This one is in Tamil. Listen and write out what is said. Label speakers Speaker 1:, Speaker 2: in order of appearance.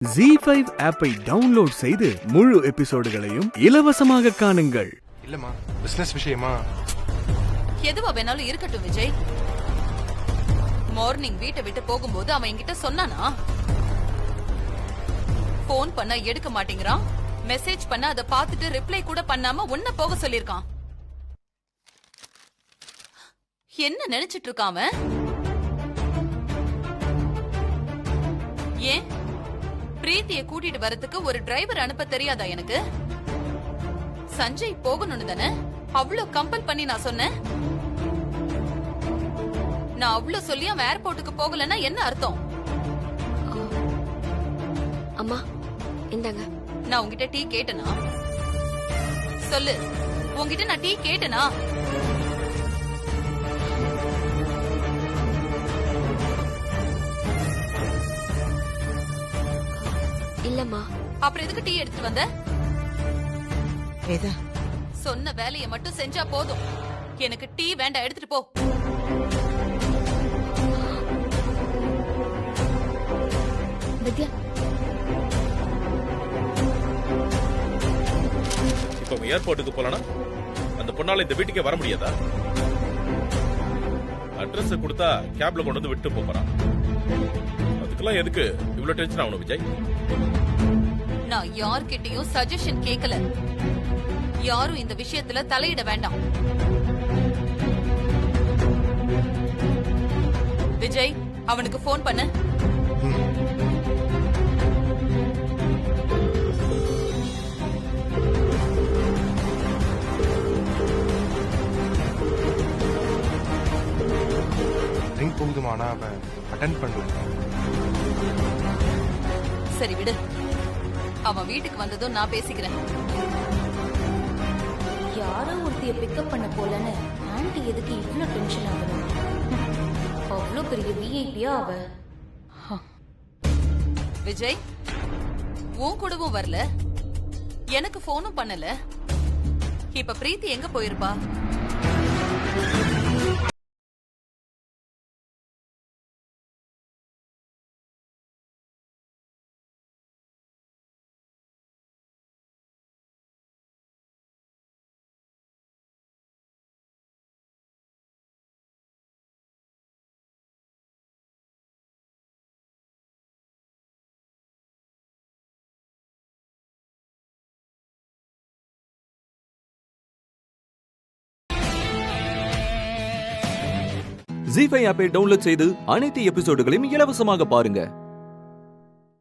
Speaker 1: ZEE5 ஆப்பை டவுன்லோட் செய்து முழு எபிசோடுகளையும் இலவசமாக காணுங்கள்.
Speaker 2: இல்லம்மா, பிசினஸ் விஷயமா
Speaker 3: எதுவா வேணாலும் இருக்கட்டும் விஜய். மார்னிங் வீட்டை விட்டு போகும்போது அவன் என்கிட்ட சொன்னானா? போன் பண்ண எடுக்க மாட்டேங்கிறான், மெசேஜ் பண்ண அதை பார்த்துட்டு ரிப்ளை கூட பண்ணாம உன்ன போக சொல்லிருக்கான். என்ன நினைச்சிட்டு இருக்கான் அவன்? ஏன் பிரீத்தியை கூட்டிட்டு வரதுக்கு ஒரு டிரைவர் அனுப்ப தெரியாதா எனக்கு? சஞ்சய் போகணும்னு தானே அவ்வளவு கம்பல் பண்ணி நான் சொன்னேன். நான் அவ்வளவு சொல்லி அவன் ஏர்போர்ட்டுக்கு போகலன்னா என்ன அர்த்தம்?
Speaker 4: அம்மா இந்தாங்க.
Speaker 3: நான் உன்கிட்ட டீ கேட்டனா? சொல்லு, உன்கிட்ட நான் டீ கேட்டனா?
Speaker 4: இல்லம்மா.
Speaker 3: அப்புறம் எதுக்கு டீ எடுத்துட்டு வந்த?
Speaker 5: வேதா,
Speaker 3: சொன்ன வேலையை மட்டும் செஞ்சா போதும். எனக்கு டீ வேண்டாம், எடுத்துட்டு போ.
Speaker 4: வித்யா,
Speaker 6: இப்ப ஏர்போர்ட்டுக்கு போலனா அந்த பொண்ணால இந்த வீட்டுக்கே வர முடியாதா? அட்ரஸ் கொடுத்தா கேப்ல கொண்டு வந்து விட்டு போறான். அதுக்கெல்லாம் எதுக்கு இவ்வளவு டென்ஷன் ஆகணும் விஜய்?
Speaker 3: நான் யார்கிட்டயும் சஜஷன் கேட்கல. யாரும் இந்த விஷயத்துல தலையிட வேண்டாம். விஜய், அவனுக்கு போன் பண்ணு.
Speaker 2: ரிங் போகுதுமானா அவன் அட்டென்ட் பண்ணுவான்.
Speaker 3: சரி விடு, அவன் வீட்டுக்கு வந்ததும் நான் பேசிக்கிறேன்.
Speaker 7: யாரோ ஒருத்திய பிக்கப் பண்ண போலன்னு ஆன்ட்டி எதுக்கு இவ்ளோ டென்ஷன் ஆகணும்? அவ்வளோ பெரிய விஐபியா அவ.
Speaker 3: விஜய், உன் கூடவும் வரல, எனக்கு போனும் பண்ணல. இப்ப பிரீத்தி எங்க போயிருப்பா?
Speaker 8: ZEE5 ஆப்பை டவுன்லோட் செய்து அனைத்து எபிசோடுகளையும் இலவசமாக பாருங்க.